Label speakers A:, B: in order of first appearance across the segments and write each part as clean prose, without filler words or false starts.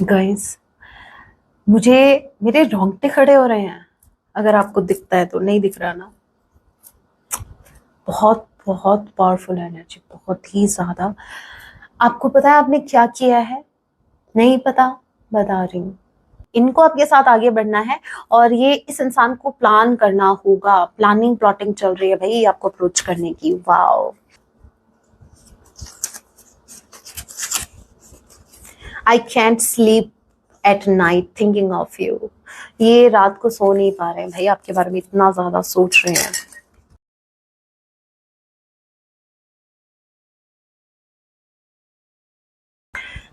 A: Guys, मुझे मेरे रोंगटे खड़े हो रहे हैं। अगर आपको दिखता है तो, नहीं दिख रहा ना। बहुत बहुत पावरफुल एनर्जी, बहुत ही ज्यादा। आपको पता है आपने क्या किया है? नहीं पता? बता रही हूँ। इनको आपके साथ आगे बढ़ना है और ये इस इंसान को प्लान करना होगा। प्लानिंग प्लॉटिंग चल रही है भाई आपको अप्रोच करने की। Wow, I can't sleep at night thinking of you. ये रात को सो नहीं पा रहे हैं भाई, आपके बारे में इतना ज्यादा सोच रहे हैं।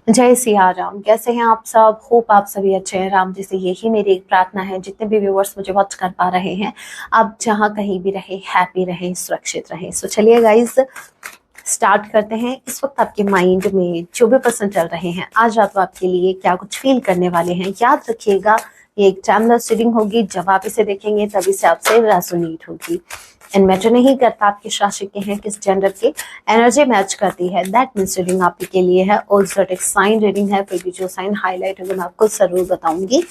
A: जय सिया राम। कैसे हैं आप सब? होप आप सभी अच्छे हैं। राम जी से यही मेरी एक प्रार्थना है, जितने भी व्यूअर्स मुझे वॉच कर पा रहे हैं, आप जहां कहीं भी रहे, हैप्पी रहें, सुरक्षित रहें। सो चलिए गाइस, स्टार्ट करते हैं। इस वक्त आपके माइंड में जो भी पर्सन चल रहे हैं, आज रात को आपके लिए क्या कुछ फील करने वाले हैं, याद रखिएगा ये एक टाइमलेस रीडिंग होगी। जब आप इसे देखेंगे तभी से आपसे रेजोनेट होगी। एंड मैटर नहीं करता आप किस राशि के हैं, किस जेंडर के, एनर्जी मैच करती है, दैट मीन्स रीडिंग आपके लिए है। और जोडिक साइन रीडिंग है, फिर भी जो साइन हाईलाइट होगा मैं आपको जरूर बताऊंगी।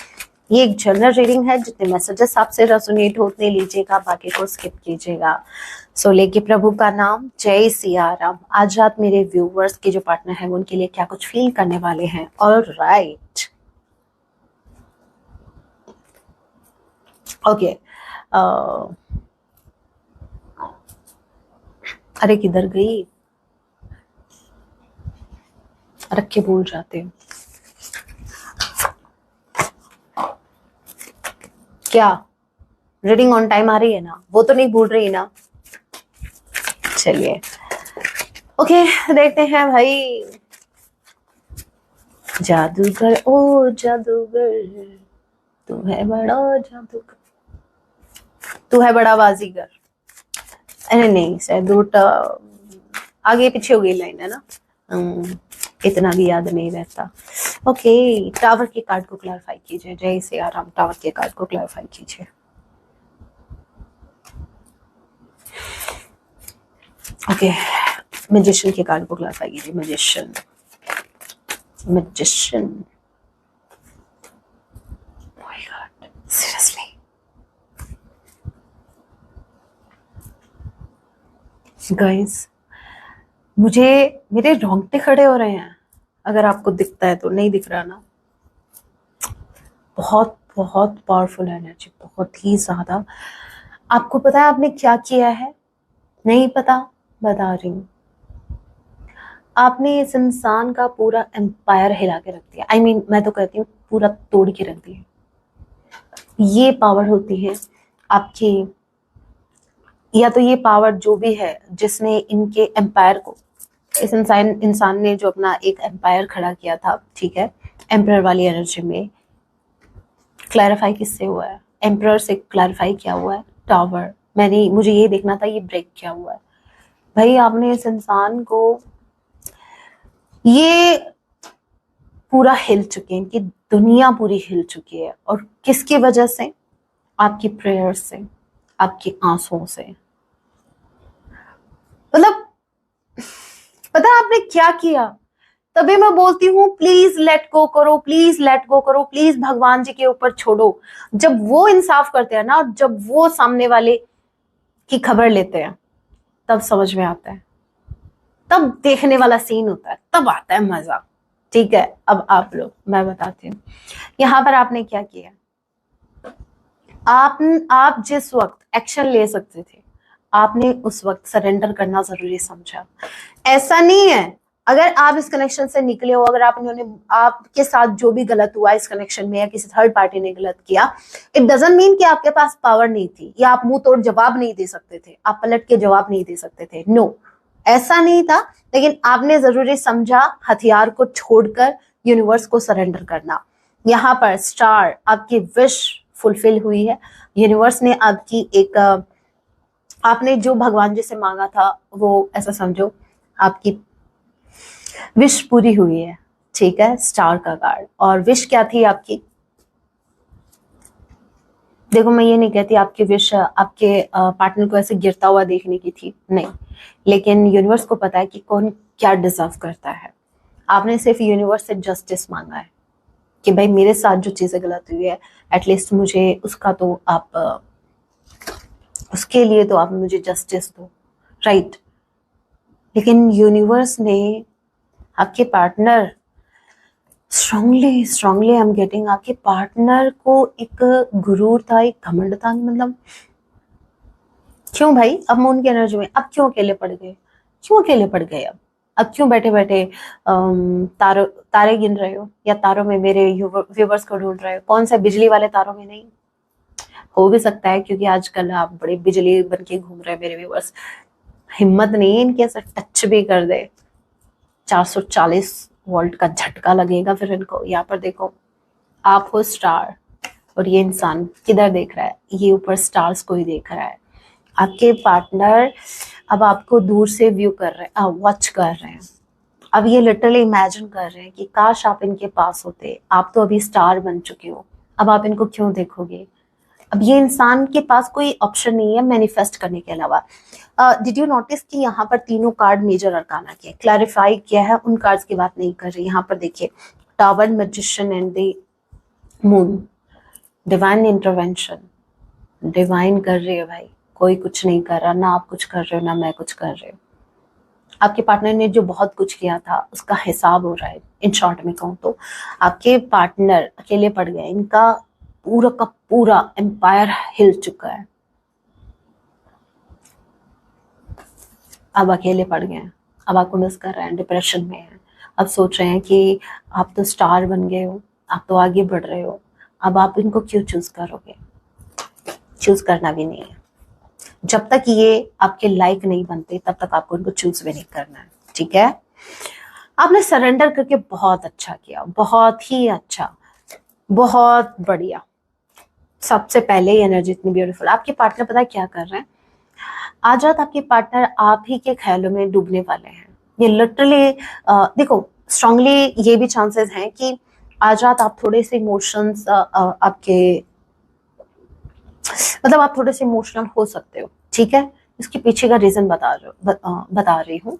A: ये एक जनरल रीडिंग है, जितने मैसेजेस आपसे रेजोनेट होते लीजिएगा, बाकी को स्किप कीजिएगा। सो लेके प्रभु का नाम, जय सिया राम। आज रात मेरे व्यूवर्स के जो पार्टनर है, उनके लिए क्या कुछ फील करने वाले हैं। Alright, okay. अरे किधर गई? रख के भूल जाते हो क्या? रीडिंग ऑन टाइम आ रही है ना? वो तो नहीं भूल रही ना? चलिए ओके, देखते हैं भाई। जादूगर ओ जादूगर, तू है बड़ा जादूगर, तू है बड़ा बाजीगर। अरे नहीं, शायद रूट आगे पीछे हो गई लाइन है ना। इतना भी याद नहीं रहता। ओके, टावर के कार्ड को क्लैरिफाई कीजिए। जय सिया राम। टावर के कार्ड को क्लैरिफाई कीजिए। ओके, मैजिशियन के कार्ड को क्लैरिफाई कीजिए। मैजिशियन, मैजिशियन, सीरियसली गाइस, मुझे मेरे रोंगटे खड़े हो रहे हैं। अगर आपको दिखता है तो, नहीं दिख रहा ना। बहुत बहुत पावरफुल एनर्जी, बहुत ही ज्यादा। आपको पता है आपने क्या किया है? नहीं पता? बता रही हूँ। आपने इस इंसान का पूरा एम्पायर हिला के रख दिया। I mean, मैं तो कहती हूँ पूरा तोड़ के रख दिया। ये पावर होती है आपकी, या तो ये पावर जो भी है जिसने इनके एम्पायर को, इस इंसान ने जो अपना एक एम्पायर खड़ा किया था, ठीक है, एम्पायर वाली एनर्जी में। क्लैरिफाई किससे हुआ है? एम्पायर से क्लैरिफाई क्या हुआ है? टावर। मुझे ये देखना था ये ब्रेक क्या हुआ है। भाई आपने इस इंसान को, ये पूरा हिल चुके हैं, कि दुनिया पूरी हिल चुकी है। और किसकी वजह से? आपकी प्रेयर से, आपके आंसुओं से। मतलब पता है आपने क्या किया? तभी मैं बोलती हूँ प्लीज लेट गो करो, प्लीज लेट गो करो, प्लीज भगवान जी के ऊपर छोड़ो। जब वो इंसाफ करते हैं ना, जब वो सामने वाले की खबर लेते हैं, तब समझ में आता है, तब देखने वाला सीन होता है, तब आता है मजा। ठीक है, अब आप लोग, मैं बताती हूँ यहाँ पर आपने क्या किया। आप जिस वक्त एक्शन ले सकते थे, आपने उस वक्त सरेंडर करना जरूरी समझा। ऐसा नहीं है, अगर आप इस कनेक्शन से निकले हो, अगर आपके साथ जो भी गलत हुआ इस कनेक्शन में, या किसी थर्ड पार्टी ने गलत किया, इट डजंट मीन कि आपके पास पावर नहीं थी, या आप मुंह तोड़ जवाब नहीं दे सकते थे, आप पलट के जवाब नहीं दे सकते थे। नो, ऐसा नहीं था। लेकिन आपने जरूरी समझा हथियार को छोड़कर यूनिवर्स को सरेंडर करना। यहाँ पर स्टार, आपकी विश फुलफिल हुई है। यूनिवर्स ने आपकी एक, आपने जो भगवान जी से मांगा था, वो ऐसा समझो आपकी विश पूरी हुई है। ठीक है, स्टार का कार्ड। और विश क्या थी आपकी? देखो, मैं ये नहीं कहती आपकी विश आपके पार्टनर को ऐसे गिरता हुआ देखने की थी, नहीं। लेकिन यूनिवर्स को पता है कि कौन क्या डिजर्व करता है। आपने सिर्फ यूनिवर्स से जस्टिस मांगा है। कि भाई मेरे साथ जो चीजें गलत हुई है एटलीस्ट मुझे उसका तो आप उसके लिए तो आप मुझे जस्टिस दो, राइट। लेकिन यूनिवर्स ने आपके partner strongly strongly I am getting, आपके पार्टनर को एक गुरूर था, एक घमंड था, मतलब क्यों भाई अब मून की एनर्जी में अब क्यों अकेले पड़ गए, क्यों अकेले पड़ गए अब क्यों बैठे बैठे तारे गिन रहे हो या तारों में मेरे व्यूवर्स को ढूंढ रहे हो, कौन सा बिजली वाले तारों में नहीं। हो भी सकता है क्योंकि आजकल आप बड़े बिजली बन के घूम रहे हैं मेरे व्यूवर्स, हिम्मत नहीं है इनके ऐसा टच भी कर दे 440 वोल्ट का झटका लगेगा फिर इनको। यहाँ पर देखो आप हो स्टार और ये इंसान किधर देख रहा है, ये ऊपर स्टार्स को ही देख रहा है। आपके पार्टनर अब आपको दूर से व्यू कर रहे हैं, वॉच कर रहे हैं। अब ये लिटरली इमेजिन कर रहे हैं कि काश आप इनके पास होते, आप तो अभी स्टार बन चुके हो, अब आप इनको क्यों देखोगे। अब ये इंसान के पास कोई ऑप्शन नहीं है मैनिफेस्ट करने के अलावा। डिड यू नोटिस कि यहाँ पर तीनों कार्ड मेजर अरकाना के क्लैरिफाई किया है, उन कार्ड्स की बात नहीं कर रही। यहाँ पर देखिए tower, magician and the moon, divine intervention, divine कर रही है भाई, कोई कुछ नहीं कर रहा, ना आप कुछ कर रहे हो ना मैं कुछ कर रही हूँ। आपके पार्टनर ने जो बहुत कुछ किया था उसका हिसाब हो रहा है। इन शॉर्ट में कहूँ तो आपके पार्टनर अकेले पड़ गए, इनका पूरा का पूरा एम्पायर हिल चुका है, अब अकेले पड़ गए हैं, अब आपको मिस कर रहे हैं, डिप्रेशन में है, अब सोच रहे हैं कि आप तो स्टार बन गए हो, आप तो आगे बढ़ रहे हो, अब आप इनको क्यों चूज करोगे। चूज करना भी नहीं है, जब तक ये आपके लायक नहीं बनते तब तक आपको इनको चूज भी नहीं करना है, ठीक है। आपने सरेंडर करके बहुत अच्छा किया, बहुत ही अच्छा, बहुत बढ़िया। सबसे पहले ही एनर्जी इतनी ब्यूटीफुल। आपके पार्टनर पता है क्या कर रहे हैं, आज रात आपके पार्टनर आप ही के ख्यालों में डूबने वाले हैं। ये लिटरली देखो स्ट्रांगली ये भी चांसेस हैं कि आज रात आप थोड़े से इमोशंस आपके मतलब आप थोड़े से इमोशनल हो सकते हो, ठीक है। इसके पीछे का रीजन बता रही हूँ।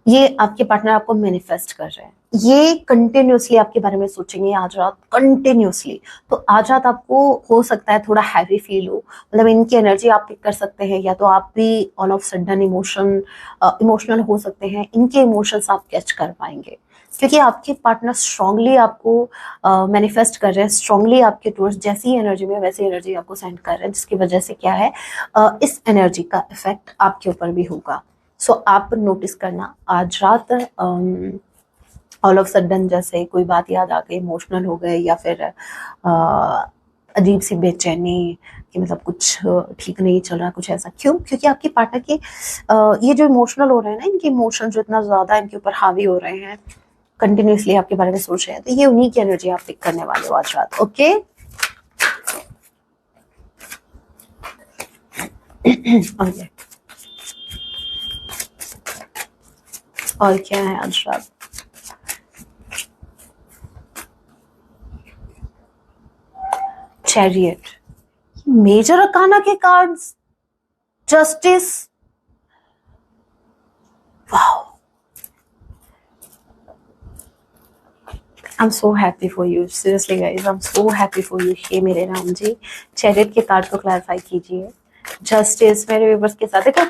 A: ये आपके पार्टनर आपको मैनिफेस्ट कर रहे हैं, ये कंटिन्यूसली आपके बारे में सोचेंगे आज रात कंटिन्यूसली। तो आज रात आपको हो सकता है थोड़ा हैवी फील हो, मतलब इनकी एनर्जी आप पिक कर सकते हैं, या तो आप भी ऑल ऑफ सडन इमोशनल हो सकते हैं, इनके इमोशंस आप कैच कर पाएंगे क्योंकि आपके पार्टनर स्ट्रांगली आपको मैनिफेस्ट कर रहे हैं, स्ट्रांगली आपके टूवर्ड्स जैसी एनर्जी में वैसी एनर्जी आपको सेंड कर रहे हैं, जिसकी वजह से क्या है इस एनर्जी का इफेक्ट आपके ऊपर भी होगा। सो आप नोटिस करना आज रात ऑल ऑफ सडन जैसे कोई बात याद आ गई, इमोशनल हो गए, या फिर अजीब सी बेचैनी कि मतलब कुछ ठीक नहीं चल रहा, कुछ ऐसा क्यों, क्योंकि आपके पार्टनर के ये जो इमोशनल हो रहे हैं ना, इनके इमोशन जो इतना ज्यादा इनके ऊपर हावी हो रहे हैं, कंटिन्यूसली आपके बारे में सोच रहे हैं, तो ये उन्हीं की एनर्जी आप पिक करने वाले हो आज रात, ओके। और क्या है आज रात, चैरियट, मेजर अरकाना के cards, justice, wow, I'm so happy for you, seriously guys, I'm so happy for you। ये मेरे राम जी चैरियट के कार्ड को क्लैरिफाई कीजिए। जस्टिस मेरे व्यूअर्स के साथ देखो,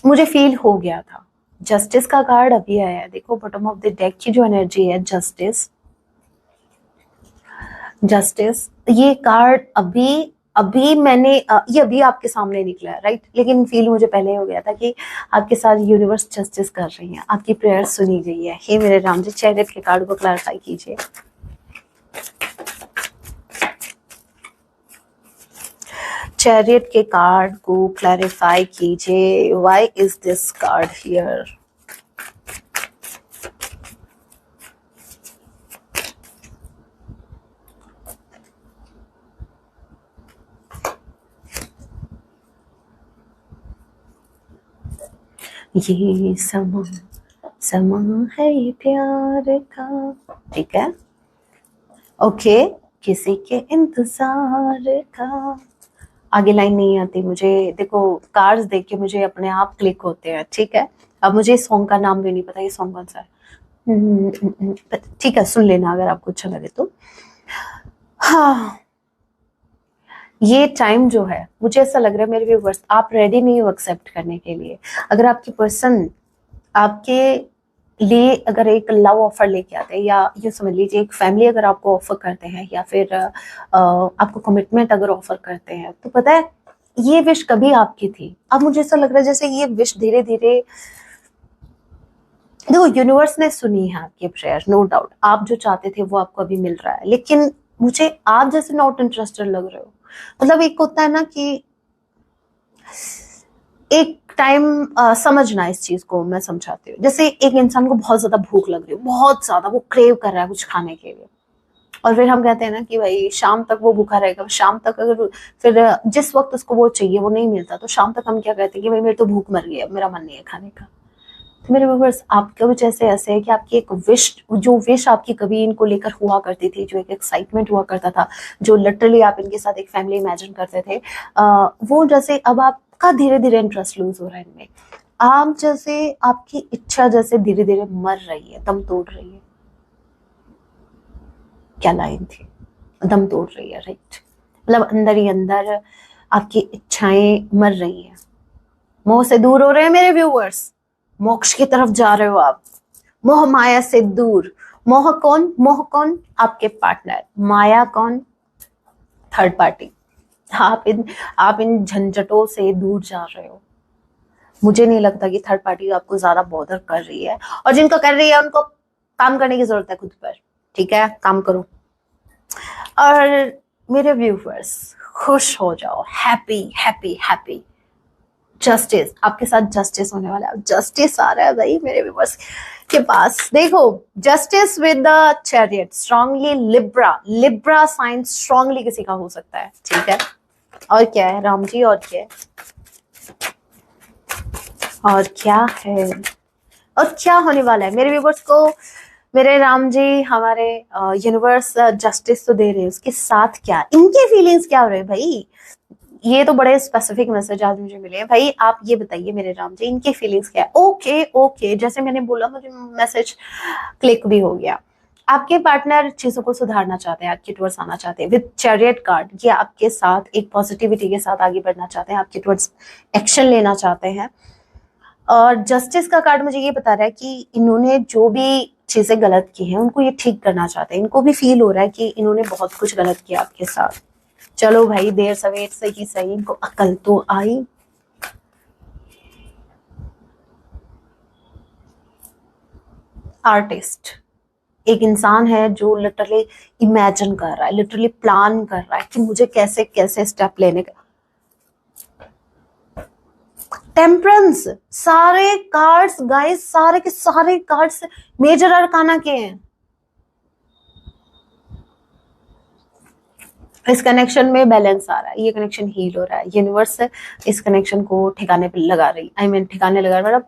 A: मुझे फील हो गया था, जस्टिस का कार्ड अभी आया है, देखो बॉटम ऑफ द डेक की जो एनर्जी है जस्टिस, जस्टिस, ये कार्ड अभी अभी मैंने ये अभी आपके सामने निकला है, राइट। लेकिन फील मुझे पहले हो गया था कि आपके साथ यूनिवर्स जस्टिस कर रही है, आपकी प्रेयर सुनी गई है। हे मेरे राम जी चैरियट के कार्ड को क्लैरिफाई कीजिए। चैरियट के कार्ड को क्लैरिफाई कीजिए, why is this card here. ये समा है ये प्यार का, ठीक है, ओके, किसी के इंतजार का। आगे लाइन नहीं आती मुझे, देखो कार्ड्स देख के मुझे अपने आप क्लिक होते हैं, ठीक है। अब मुझे इस सॉन्ग का नाम भी नहीं पता, ये सॉन्ग कौन सा है, ठीक है, सुन लेना अगर आपको अच्छा लगे तो। हाँ, ये टाइम जो है, मुझे ऐसा लग रहा है मेरे व्यूवर्स, आप रेडी नहीं हो एक्सेप्ट करने के लिए। अगर आपकी पर्सन आपके लिए अगर एक लव ऑफर लेके आते हैं, या ये समझ लीजिए एक फैमिली अगर आपको ऑफर करते हैं, या फिर आपको कमिटमेंट अगर ऑफर करते हैं, तो पता है ये विश कभी आपकी थी। अब मुझे ऐसा लग रहा है जैसे ये विश धीरे धीरे, देखो यूनिवर्स ने सुनी है आपकी प्रेयर, नो डाउट, आप जो चाहते थे वो आपको अभी मिल रहा है, लेकिन मुझे आप जैसे नॉट इंटरेस्टेड लग रहे हो। मतलब एक होता है ना कि एक टाइम समझना, इस चीज को मैं समझाती हूँ। जैसे एक इंसान को बहुत ज्यादा भूख लग रही है, बहुत ज्यादा वो क्रेव कर रहा है कुछ खाने के लिए, और फिर हम कहते हैं ना कि भाई शाम तक वो भूखा रहेगा, शाम तक अगर फिर जिस वक्त उसको वो चाहिए वो नहीं मिलता, तो शाम तक हम क्या कहते हैं कि भाई मेरे तो भूख मर गई है, मेरा मन नहीं है खाने का। तो मेरे व्यूअर्स, आपके कुछ ऐसे है कि आपकी एक विश, जो विश आपकी कभी इनको लेकर हुआ करती थी, जो एक एक्साइटमेंट हुआ करता था, जो लिटरली आप इनके साथ एक फैमिली इमेजिन करते थे, वो जैसे अब आपका धीरे धीरे इंटरेस्ट लूज हो रहा है इनमें। आप जैसे आपकी इच्छा जैसे धीरे धीरे मर रही है, दम तोड़ रही है। क्या लाइन थी, दम तोड़ रही है, राइट। मतलब अंदर ही अंदर आपकी इच्छाएं मर रही हैं, मोह से दूर हो रहे हैं मेरे व्यूअर्स, मोक्ष की तरफ जा रहे हो आप, मोह माया से दूर। मोह कौन? मोह कौन? आपके पार्टनर। माया कौन? Third party. आप इन झंझटों से दूर जा रहे हो। मुझे नहीं लगता कि थर्ड पार्टी आपको ज्यादा बॉदर कर रही है, और जिनको कर रही है उनको काम करने की जरूरत है खुद पर। ठीक है, काम करो। और मेरे व्यूवर्स, खुश हो जाओ, हैप्पी हैप्पी हैप्पी। जस्टिस, आपके साथ जस्टिस होने वाला है, जस्टिस आ रहा है भाई मेरे व्यूवर्स के पास। देखो, Justice with the Chariot, strongly Libra, Libra sign strongly किसी का हो सकता है। ठीक है, और क्या है राम जी, और क्या है, और क्या है, और क्या होने वाला है मेरे व्यूवर्स को? मेरे राम जी, हमारे यूनिवर्स जस्टिस तो दे रहे हैं, उसके साथ क्या इनके फीलिंग्स क्या हो रहे हैं भाई? ये तो बड़े स्पेसिफिक मैसेज आज मुझे मिले हैं भाई। आप ये बताइए मेरे राम जी, इनके फीलिंग्स क्या है? ओके ओके, जैसे मैंने बोला, मुझे मैसेज क्लिक भी हो गया। आपके पार्टनर चीजों को सुधारना चाहते हैं, आपके टुवर्ड्स आना चाहते हैं विद चैरियट कार्ड। ये आपके साथ एक पॉजिटिविटी के साथ आगे बढ़ना चाहते हैं, आपके टुवर्ड्स एक्शन लेना चाहते हैं। और जस्टिस का कार्ड मुझे ये बता रहा है कि इन्होंने जो भी चीजें गलत की हैं उनको ये ठीक करना चाहते हैं। इनको भी फील हो रहा है कि इन्होंने बहुत कुछ गलत किया आपके साथ। चलो भाई, देर सवेर से ही सही, इनको अकल तो आई। आर्टिस्ट एक इंसान है जो लिटरली इमेजिन कर रहा है, लिटरली प्लान कर रहा है कि मुझे कैसे कैसे स्टेप लेने का। टेम्परेंस, सारे कार्ड्स गाइस, सारे के सारे कार्ड्स मेजर अरकाना के हैं। इस कनेक्शन में बैलेंस आ रहा है, ये कनेक्शन हील हो रहा है, यूनिवर्स इस कनेक्शन को ठिकाने पे लगा रही, आई मीन ठिकाने लगा, मतलब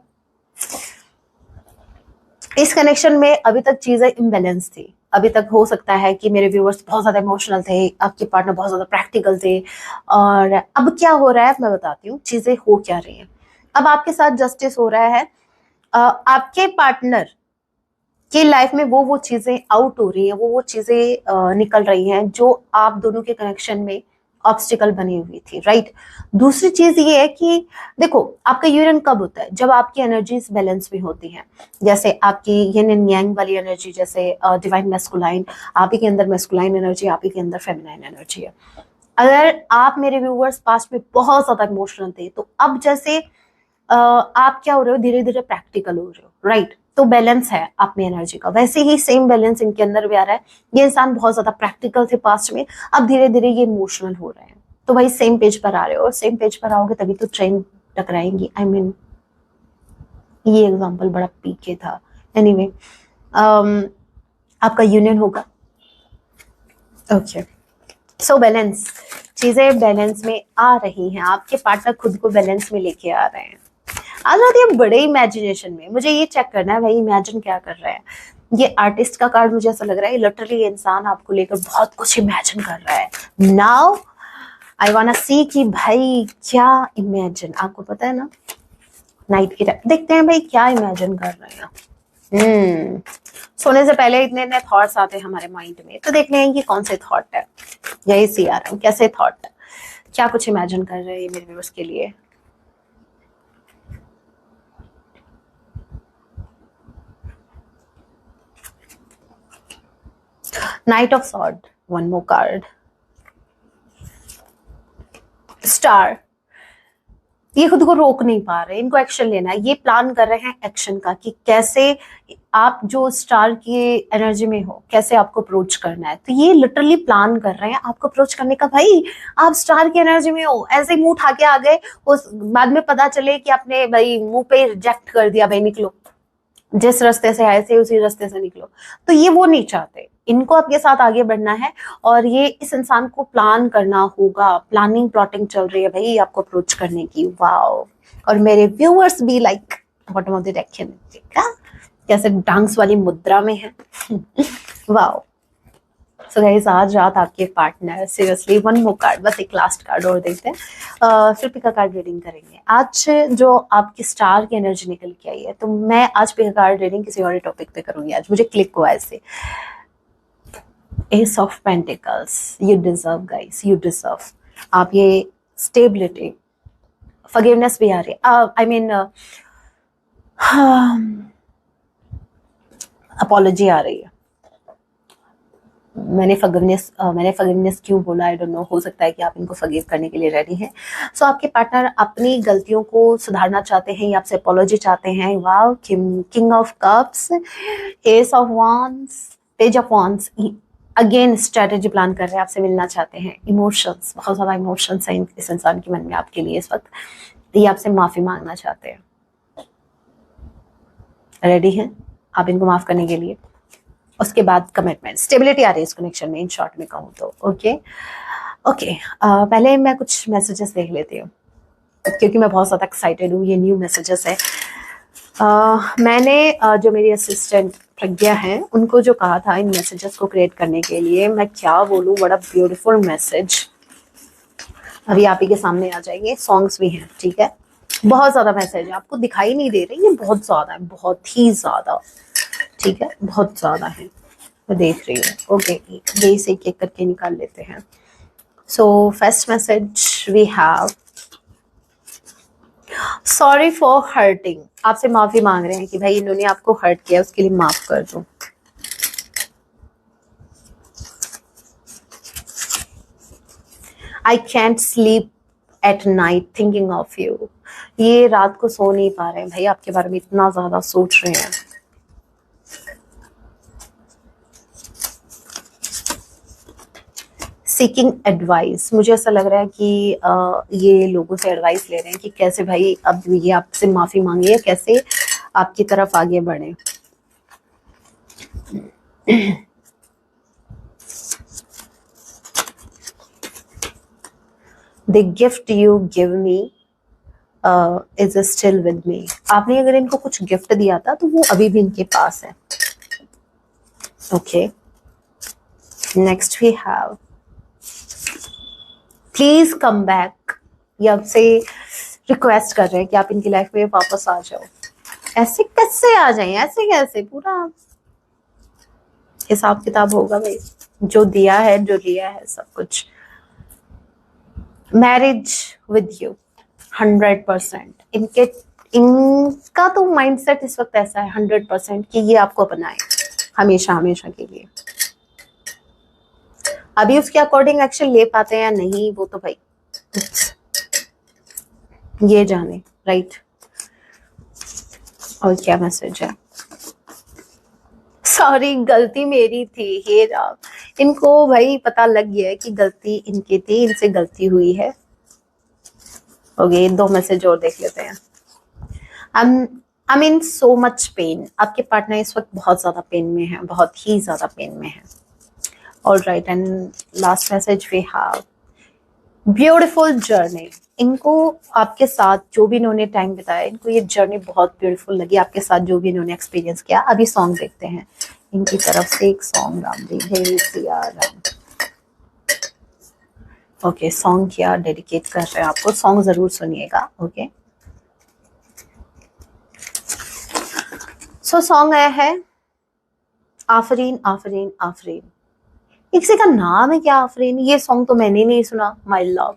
A: इस कनेक्शन में अभी तक चीजें इम्बैलेंस थी। अभी तक हो सकता है कि मेरे व्यूअर्स बहुत ज्यादा इमोशनल थे, आपके पार्टनर बहुत ज्यादा प्रैक्टिकल थे, और अब क्या हो रहा है मैं बताती हूँ चीजें हो क्या रही हैं। अब आपके साथ जस्टिस हो रहा है। आपके पार्टनर की लाइफ में वो चीजें आउट हो रही है, वो चीजें निकल रही हैं जो आप दोनों के कनेक्शन में ऑब्स्टिकल बनी हुई थी, राइट। दूसरी चीज ये है कि देखो, आपका यूनियन कब होता है? जब आपकी एनर्जीज बैलेंस में होती हैं। जैसे आपकी यिन एंड यांग वाली एनर्जी, जैसे डिवाइन मैस्कुलाइन, आप ही के अंदर मैस्कुलाइन एनर्जी, आप ही के अंदर फेमिनाइन एनर्जी है। अगर आप मेरे व्यूअर्स पास्ट में बहुत ज्यादा इमोशनल थे, तो अब जैसे आप क्या हो रहे हो, धीरे धीरे प्रैक्टिकल हो रहे हो, राइट। तो बैलेंस है आप में एनर्जी का, वैसे ही सेम बैलेंस इनके अंदर भी आ रहा है। ये इंसान बहुत ज्यादा प्रैक्टिकल थे पास्ट में, अब धीरे धीरे ये इमोशनल हो रहे हैं। तो भाई सेम पेज पर आ रहे हो, और सेम पेज पर आओगे तभी तो ट्रेन टकराएंगी। आई मीन ये एग्जांपल बड़ा पीके था। एनीवे, आपका यूनियन होगा। ओके, सो बैलेंस, चीजें बैलेंस में आ रही हैं, आपके पार्टनर खुद को बैलेंस में लेके आ रहे हैं। आ जाती है बड़े इमेजिनेशन में। मुझे ये चेक करना है भाई, इमेजिन क्या कर रहा है। ये आर्टिस्ट का कार्ड मुझे ऐसा लग रहा है लिटरली इंसान आपको लेकर बहुत कुछ इमेजिन कर रहा है। नाउ आई वांट टू सी कि भाई क्या इमेजिन, आपको पता है ना, नाइट की टाइम देखते हैं भाई क्या इमेजिन कर रहे हैं। हम्म सोने से पहले इतने इतने थॉट्स आते हैं हमारे माइंड में, तो देख लें कि कौन से थॉट है। यही सी आ रहा है, कैसे थॉट, क्या कुछ इमेजिन कर रहे हैं मेरे व्यूअर्स के लिए। Night of sword, one more card, star. ये खुद को रोक नहीं पा रहे, इनको एक्शन लेना है, ये प्लान कर रहे हैं एक्शन का कि कैसे आप जो स्टार की एनर्जी में हो कैसे आपको अप्रोच करना है। तो ये लिटरली प्लान कर रहे हैं आपको अप्रोच करने का। भाई आप स्टार की एनर्जी में हो, ऐसे ही मुंह उठा के आ गए, उस बाद में पता चले कि आपने भाई मुंह पे रिजेक्ट कर दिया, भाई निकलो, जिस रास्ते से आए थे उसी रास्ते से निकलो। तो ये वो नहीं चाहते, इनको आपके साथ आगे बढ़ना है। और ये इस इंसान को प्लान करना होगा, प्लानिंग प्लॉटिंग चल रही है भाई आपको अप्रोच करने की। वाओ। और मेरे व्यूअर्स भी like bottom of the deck देखा कैसे डांस वाली मुद्रा में है। वाओ। सो गाइस आज रात आपके partner, seriously one more card, बस एक लास्ट कार्ड और देखते हैं, फिर पिका कार्ड रीडिंग करेंगे। आज जो आपकी स्टार की एनर्जी निकल के आई है, तो मैं आज पिका कार्ड रीडिंग किसी और टॉपिक पे करूंगी। आज मुझे क्लिक हुआ ऐसे, S of pentacles, you deserve guys, you deserve. आप ये स्टेबिलिटी, फॉरगिवनेस भी आ रही है, आई मीन अपॉलॉजी आ रही है। मैंने फॉरगिवनेस क्यों बोला आई डोंट नो, हो सकता है कि आप इनको फॉरगिव करने के लिए रेडी हैं। सो आपके पार्टनर अपनी गलतियों को सुधारना चाहते हैं या आपसे अपॉलॉजी चाहते हैं। Wow, king of cups, S of wands, page of wands, again strategy plan कर रहे हैं, आपसे मिलना चाहते हैं। इमोशंस, बहुत ज्यादा इमोशंस हैं इस इंसान के मन में आपके लिए इस वक्त। ये आपसे माफी मांगना चाहते हैं। रेडी हैं आप इनको माफ करने के लिए। उसके बाद कमिटमेंट, स्टेबिलिटी आ रही है इस कनेक्शन में, इन शॉर्ट में कहूँ तो। ओके, पहले मैं कुछ मैसेजेस देख लेती हूँ क्योंकि मैं बहुत ज़्यादा एक्साइटेड हूँ। ये न्यू मैसेजेस है। मैंने जो मेरी असिस्टेंट प्रज्ञा है उनको जो कहा था इन मैसेजेस को क्रिएट करने के लिए, मैं क्या बोलूँ, बड़ा ब्यूटीफुल मैसेज अभी आप ही के सामने आ जाएंगे। सॉन्ग्स भी हैं, ठीक है। बहुत ज़्यादा मैसेज है, आपको दिखाई नहीं दे रही, ये बहुत ज़्यादा है, बहुत ही ज़्यादा, ठीक है, बहुत ज़्यादा है, मैं देख रही हूँ। ओके, यही से एक एक करके निकाल लेते हैं। So first message we have, sorry for hurting. आपसे माफी मांग रहे हैं कि भाई इन्होंने आपको हर्ट किया, उसके लिए माफ कर दो। I can't sleep at night thinking of you. ये रात को सो नहीं पा रहे हैं भाई, आपके बारे में इतना ज्यादा सोच रहे हैं। सीकिंग एडवाइस, मुझे ऐसा लग रहा है कि ये लोगों से एडवाइस ले रहे हैं कि कैसे भाई अब ये आपसे माफी मांगे, कैसे आपकी तरफ आगे बढ़े। The gift you give me is still with me. आपने अगर इनको कुछ गिफ्ट दिया था तो वो अभी भी इनके पास है। Okay, next we have, please come back. ये आपसे रिक्वेस्ट कर रहे हैं कि आप इनकी लाइफ में वापस आ जाओ। ऐसे कैसे आ जाए, ऐसे कैसे, पूरा हिसाब किताब होगा भाई, जो दिया है जो लिया है सब कुछ। Marriage with you 100%। इनका तो माइंडसेट इस वक्त ऐसा है 100% कि ये आपको अपनाए हमेशा हमेशा के लिए। अभी उसके अकॉर्डिंग एक्शन ले पाते हैं या नहीं वो तो भाई ये जाने, राइट। और क्या मैसेज है, सॉरी गलती मेरी थी। हे राम, इनको भाई पता लग गया है कि गलती इनकी थी, इनसे गलती हुई है। ओके, दो मैसेज और देख लेते हैं। I mean so much pain. आपके पार्टनर इस वक्त बहुत ज्यादा पेन में है, बहुत ही ज्यादा पेन में है। All right, and last message we have, beautiful journey. इनको आपके साथ जो भी इन्होंने टाइम बिताया, इनको ये जर्नी बहुत ब्यूटीफुल लगी आपके साथ, जो भी इन्होंने एक्सपीरियंस किया। अभी सॉन्ग देखते हैं इनकी तरफ से, एक सॉन्ग राम जी हे सिया राम। ओके, सॉन्ग किया डेडिकेट कर रहे हैं आपको, सॉन्ग जरूर सुनिएगा। ओके, सो सॉन्ग आया है आफरीन आफरीन आफरीन। किसी का नाम है क्या आफरीन? ये सॉन्ग तो मैंने नहीं सुना। माय लव,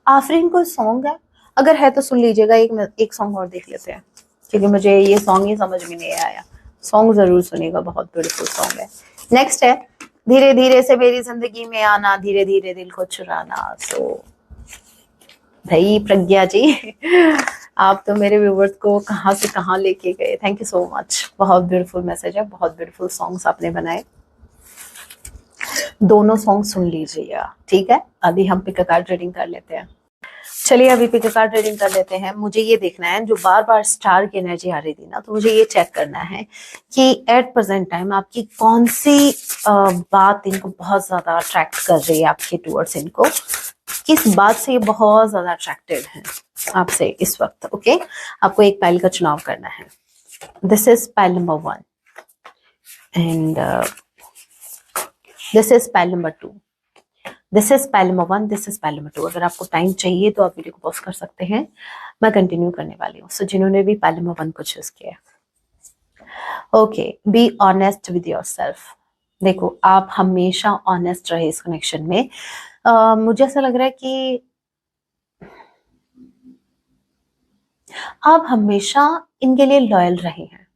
A: आफरीन कोई सॉन्ग है? अगर है तो सुन लीजिएगा। एक सॉन्ग और देख लेते हैं, क्योंकि मुझे ये सॉन्ग ही समझ में नहीं आया। सॉन्ग जरूर सुनेगा, बहुत ब्यूटीफुल सॉन्ग है। नेक्स्ट है धीरे धीरे से मेरी जिंदगी में आना, धीरे धीरे दिल को चुराना। सो भाई प्रज्ञा जी आप तो मेरे व्यूवर्स को कहाँ से कहाँ लेके गए। Thank you so much. बहुत ब्यूटीफुल मैसेज है, बहुत ब्यूटीफुल सॉन्ग्स आपने बनाए। दोनों सॉन्ग सुन लीजिएगा, ठीक है। अभी हम पिक अ कार्ड रीडिंग कर लेते हैं। चलिए अभी पिक अ कार्ड रीडिंग कर लेते हैं। मुझे ये देखना है, जो बार बार स्टार की एनर्जी आ रही थी ना, तो मुझे ये चेक करना है कि एट प्रेजेंट टाइम आपकी कौन सी बात इनको बहुत ज्यादा अट्रैक्ट कर रही है आपके टूवर्ड्स। इनको किस बात से ये बहुत ज्यादा अट्रैक्टेड है आपसे इस वक्त। ओके, आपको एक पाइल का चुनाव करना है। This is pile number 1 and this is pile number 2। This is pile number 1, this is pile number 2। अगर आपको टाइम चाहिए तो आप वीडियो को पॉज कर सकते हैं, मैं कंटिन्यू करने वाली हूँ। सो जिन्होंने भी पाइल नंबर 1 को चूज किया, okay, be honest with yourself. देखो आप हमेशा ऑनेस्ट रहे इस कनेक्शन में। मुझे ऐसा लग रहा है कि आप हमेशा इनके लिए लॉयल रहे हैं।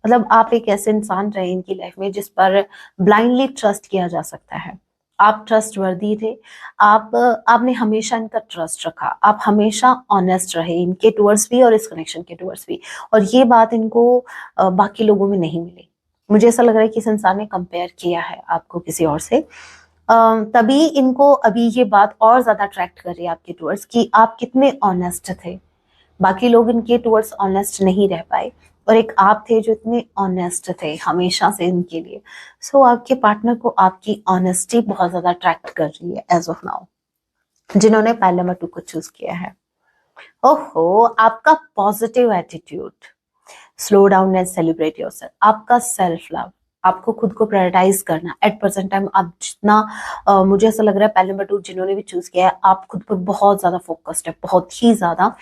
A: मतलब आप एक ऐसे इंसान रहे इनकी लाइफ में जिस पर ब्लाइंडली ट्रस्ट किया जा सकता है। आप ट्रस्ट वर्दी थे। आपने हमेशा इनका ट्रस्ट रखा। आप हमेशा ऑनेस्ट रहे इनके टूवर्ड्स भी और इस कनेक्शन के टूवर्ड्स भी। और ये बात इनको बाकी लोगों में नहीं मिली। मुझे ऐसा लग रहा है कि इस इंसान ने कंपेयर किया है आपको किसी और से। तभी इनको अभी ये बात और ज्यादा अट्रैक्ट कर रही है आपके टूवर्ड्स कि आप कितने ऑनेस्ट थे। बाकी लोग इनके टूवर्ड्स ऑनेस्ट नहीं रह पाए, और एक आप थे जो इतने ऑनेस्ट थे हमेशा से इनके लिए। सो आपके पार्टनर को आपकी ऑनेस्टी बहुत ज्यादा अट्रैक्ट कर रही है एज ऑफ नाउ, जिन्होंने पाइल नंबर 2 को चूज किया है। ओहो, आपका positive attitude, slow down and celebrate yourself. आपका सेल्फ लव, आपको खुद को प्रायोरिटाइज करना। एट प्रेजेंट टाइम आप जितना मुझे ऐसा लग रहा है पाइल नंबर 2 जिन्होंने भी चूज किया है, आप खुद पर बहुत ज्यादा फोकस्ड है, बहुत ही ज्यादा।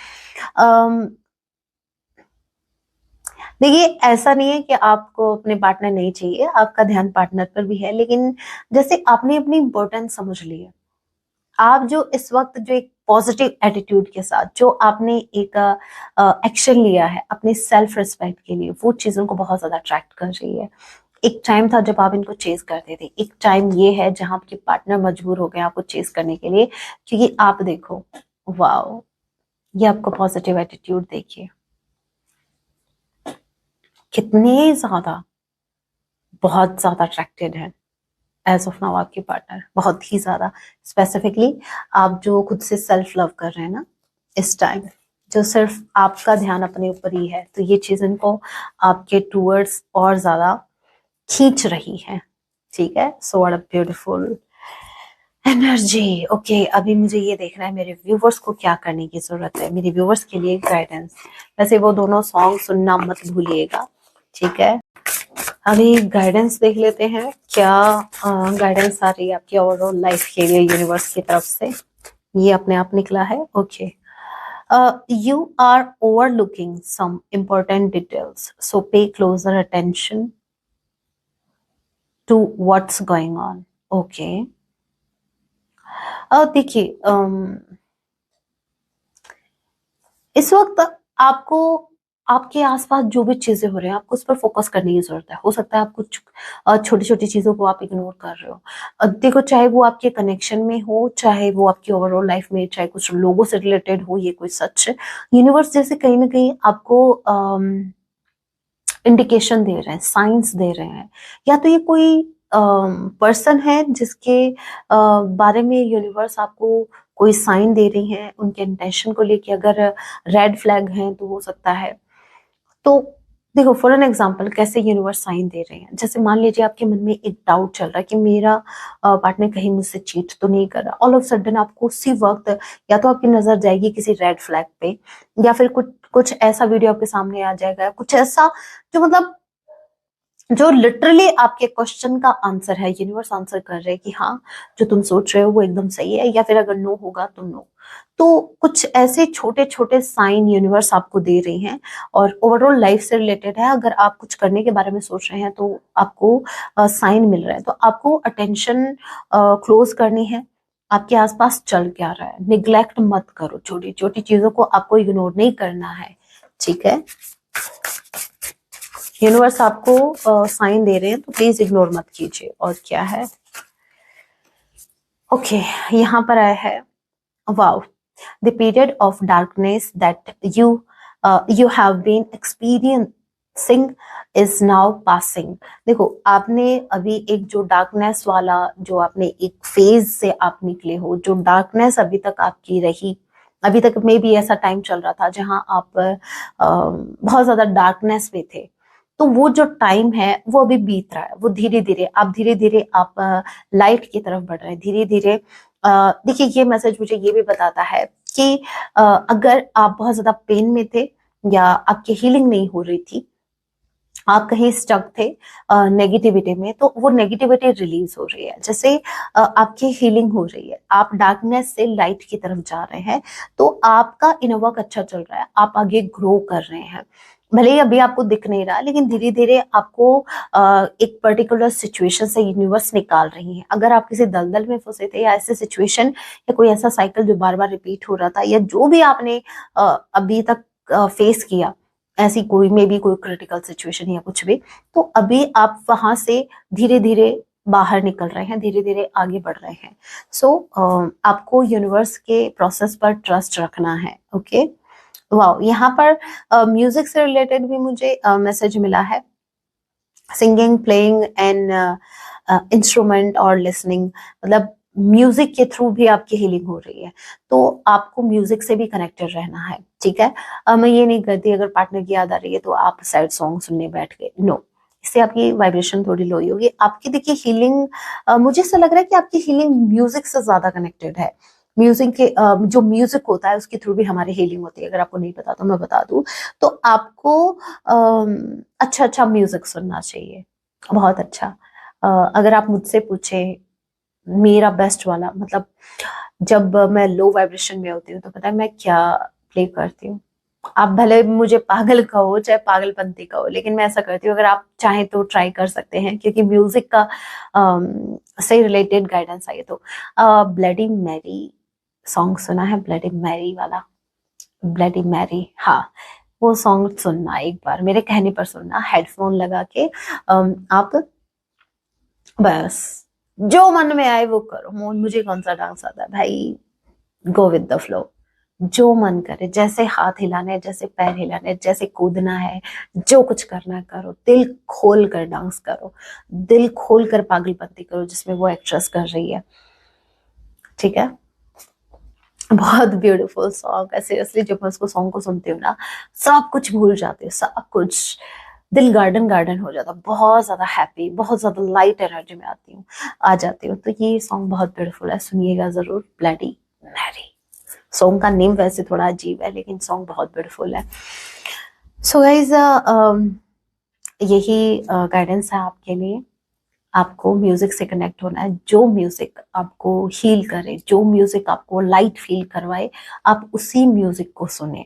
A: देखिए ऐसा नहीं है कि आपको अपने पार्टनर नहीं चाहिए, आपका ध्यान पार्टनर पर भी है, लेकिन जैसे आपने अपनी इंपॉर्टेंस समझ ली है। आप जो इस वक्त जो एक पॉजिटिव एटीट्यूड के साथ जो आपने एक एक्शन लिया है अपने सेल्फ रिस्पेक्ट के लिए, वो चीजों को बहुत ज्यादा अट्रैक्ट कर रही है। एक टाइम था जब आप इनको चेस करते थे, एक टाइम ये है जहां आपके पार्टनर मजबूर हो गए आपको चेस करने के लिए, क्योंकि आप देखो, वाओ, ये आपका पॉजिटिव एटीट्यूड देखिए, कितने ज्यादा, बहुत ज्यादा अट्रैक्टेड है एज ऑफ नाउ आपके पार्टनर, बहुत ही ज्यादा। स्पेसिफिकली आप जो खुद से सेल्फ लव कर रहे हैं ना इस टाइम, जो सिर्फ आपका ध्यान अपने ऊपर ही है, तो ये चीज इनको आपके टूवर्ड्स और ज्यादा खींच रही है। ठीक है, so what a beautiful energy. Okay, अभी मुझे ये देखना है मेरे व्यूवर्स को क्या करने की जरूरत है। मेरे व्यूवर्स के लिए गाइडेंस, वैसे वो दोनों सॉन्ग सुनना मत भूलिएगा, ठीक है। अभी गाइडेंस देख लेते हैं, क्या गाइडेंस आ रही है आपकी ओवरऑल लाइफ के लिए यूनिवर्स की तरफ से। ये अपने आप निकला है। Okay, you are overlooking some important details, so pay closer attention to what's going on. Okay, देखिए इस वक्त आपको आपके आसपास जो भी चीजें हो रही हैं आपको उस पर फोकस करने की जरूरत है। हो सकता है आप कुछ छोटी छोटी चीजों को आप इग्नोर कर रहे हो। देखो, चाहे वो आपके कनेक्शन में हो, चाहे वो आपकी ओवरऑल लाइफ में, चाहे कुछ लोगों से रिलेटेड हो, ये कोई सच है। यूनिवर्स जैसे कहीं ना कहीं आपको इंडिकेशन दे रहे हैं, साइंस दे रहे हैं। या तो ये कोई पर्सन है जिसके बारे में यूनिवर्स आपको कोई साइन दे रही है, उनके इंटेंशन को लेके अगर रेड फ्लैग हैं तो हो सकता है। तो देखो, फॉर एन एग्जाम्पल कैसे यूनिवर्स साइन दे रहे हैं। जैसे मान लीजिए आपके मन में एक डाउट चल रहा है कि मेरा पार्टनर कहीं मुझसे चीट तो नहीं कर रहा। ऑल ऑफ सडन आपको उसी वक्त या तो आपकी नजर जाएगी किसी रेड फ्लैग पे, या फिर कुछ कुछ ऐसा वीडियो आपके सामने आ जाएगा, कुछ ऐसा जो मतलब जो लिटरली आपके क्वेश्चन का आंसर है, यूनिवर्स आंसर कर रहे हैं कि हाँ जो तुम सोच रहे हो वो एकदम सही है, या फिर अगर नो होगा तो नो। तो कुछ ऐसे छोटे छोटे साइन यूनिवर्स आपको दे रही हैं, और ओवरऑल लाइफ से रिलेटेड है। अगर आप कुछ करने के बारे में सोच रहे हैं तो आपको साइन मिल रहा है, तो आपको अटेंशन क्लोज करनी है। आपके आसपास चल क्या रहा है, निग्लेक्ट मत करो, छोटी छोटी चीजों को आपको इग्नोर नहीं करना है, ठीक है। यूनिवर्स आपको साइन दे रहे हैं तो प्लीज इग्नोर मत कीजिए। और क्या है, ओके यहाँ पर आया है, wow, the period of darkness that you have been experiencing is now passing. देखो आपने अभी एक जो डार्कनेस वाला, जो आपने एक फेज से आप निकले हो, जो डार्कनेस अभी तक आपकी रही, अभी तक में भी ऐसा टाइम चल रहा था जहां आप बहुत ज्यादा डार्कनेस में थे, तो वो जो टाइम है वो अभी बीत रहा है। वो धीरे धीरे आप लाइट की तरफ बढ़ रहे हैं, धीरे धीरे। देखिए ये मैसेज मुझे ये भी बताता है कि अगर आप बहुत ज्यादा पेन में थे या आपकी हीलिंग नहीं हो रही थी, आप कहीं स्टक थे नेगेटिविटी में, तो वो नेगेटिविटी रिलीज हो रही है। जैसे आपकी हीलिंग हो रही है, आप डार्कनेस से लाइट की तरफ जा रहे हैं, तो आपका इनर वर्क अच्छा चल रहा है, आप आगे ग्रो कर रहे हैं। भले ही अभी आपको दिख नहीं रहा, लेकिन धीरे धीरे आपको एक पर्टिकुलर सिचुएशन से यूनिवर्स निकाल रही है। अगर आप किसी दलदल में फंसे थे, या ऐसे सिचुएशन या कोई ऐसा साइकिल जो बार बार रिपीट हो रहा था, या जो भी आपने अभी तक फेस किया, ऐसी कोई मे बी कोई क्रिटिकल सिचुएशन या कुछ भी, तो अभी आप वहां से धीरे धीरे बाहर निकल रहे हैं, धीरे धीरे आगे बढ़ रहे हैं। सो आपको यूनिवर्स के प्रोसेस पर ट्रस्ट रखना है, ओके। वाओ, यहाँ पर म्यूजिक से रिलेटेड भी मुझे मैसेज मिला है, सिंगिंग, प्लेइंग एंड इंस्ट्रूमेंट और लिसनिंग, मतलब म्यूजिक के थ्रू भी आपकी हीलिंग हो रही है, तो आपको म्यूजिक से भी कनेक्टेड रहना है, ठीक है। मैं ये नहीं करती अगर पार्टनर की याद आ रही है तो आप सैड सॉन्ग सुनने बैठ गए, नो, इससे आपकी वाइब्रेशन थोड़ी लो होगी। आपकी देखिए हीलिंग, मुझे ऐसा लग रहा है कि आपकी हीलिंग म्यूजिक से ज्यादा कनेक्टेड है। म्यूजिक के जो म्यूजिक होता है उसके थ्रू भी हमारी हीलिंग होती है। अगर आपको नहीं पता तो मैं बता दूं, तो आपको अच्छा अच्छा म्यूजिक सुनना चाहिए, बहुत अच्छा। अगर आप मुझसे पूछे, मेरा बेस्ट वाला, मतलब जब मैं लो वाइब्रेशन में होती हूँ तो पता है मैं क्या प्ले करती हूँ। आप भले मुझे पागल कहो चाहे पागलपंती कहो, लेकिन मैं ऐसा करती हूँ। अगर आप चाहें तो ट्राई कर सकते हैं, क्योंकि म्यूजिक का से रिलेटेड गाइडेंस आई तो ब्लडी मैरी सॉन्ग सुना है, ब्लडी मैरी वाला, ब्लडी मैरी, हाँ, वो सॉन्ग सुनना एक बार, मेरे कहने पर सुनना, हेडफोन लगा के। आप बस जो मन में आए वो करो, मुझे कौन सा डांस आता है भाई, गो विद द फ्लो, जो मन करे, जैसे हाथ हिलाने, जैसे पैर हिलाने, जैसे कूदना है, जो कुछ करना है करो, दिल खोल कर डांस करो, दिल खोल कर पागलपंती करो जिसमें वो एक्ट्रेस कर रही है, ठीक है। बहुत ब्यूटीफुल सॉन्ग है, सीरियसली जब मैं उसको सॉन्ग को सुनती हूँ ना, सब कुछ भूल जाती हूँ, सब कुछ, दिल गार्डन गार्डन हो जाता, बहुत ज्यादा हैप्पी, बहुत ज्यादा लाइट एनर्जी में आ जाती हूँ। तो ये सॉन्ग बहुत ब्यूटीफुल है, सुनिएगा जरूर, ब्लडी मैरी। सॉन्ग का नेम वैसे थोड़ा अजीब है, लेकिन सॉन्ग बहुत ब्यूटीफुल है। सो गाइज, यही गाइडेंस है आपके लिए। आपको म्यूजिक से कनेक्ट होना है, जो म्यूजिक आपको हील करे, जो म्यूजिक आपको लाइट फील करवाए, आप उसी म्यूजिक को सुने।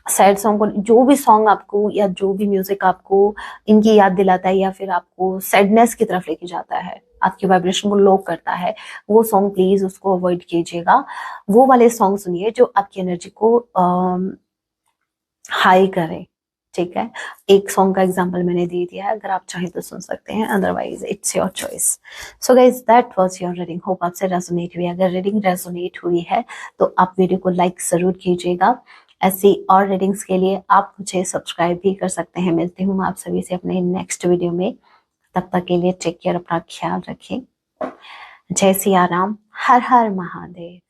A: सैड सॉन्ग को, जो भी सॉन्ग आपको या जो भी म्यूजिक आपको इनकी याद दिलाता है, या फिर आपको सैडनेस की तरफ लेके जाता है, आपकी वाइब्रेशन को लो करता है, वो सॉन्ग प्लीज उसको अवॉइड कीजिएगा। वो वाले सॉन्ग सुनिए जो आपकी एनर्जी को हाई करे, ठीक है। एक सॉन्ग का एग्जांपल मैंने दे दिया है, अगर आप चाहें तो सुन सकते हैं, otherwise it's your choice. So guys, that was your reading, hope आपसे रेजोनेट हुई। अगर रीडिंग रेजोनेट हुई है तो आप वीडियो को लाइक जरूर कीजिएगा। ऐसी और रीडिंग्स के लिए आप मुझे सब्सक्राइब भी कर सकते हैं। मिलती हूँ आप सभी से अपने नेक्स्ट वीडियो में, तब तक के लिए टेक केयर, अपना ख्याल रखें। जय सिया राम, हर हर महादेव।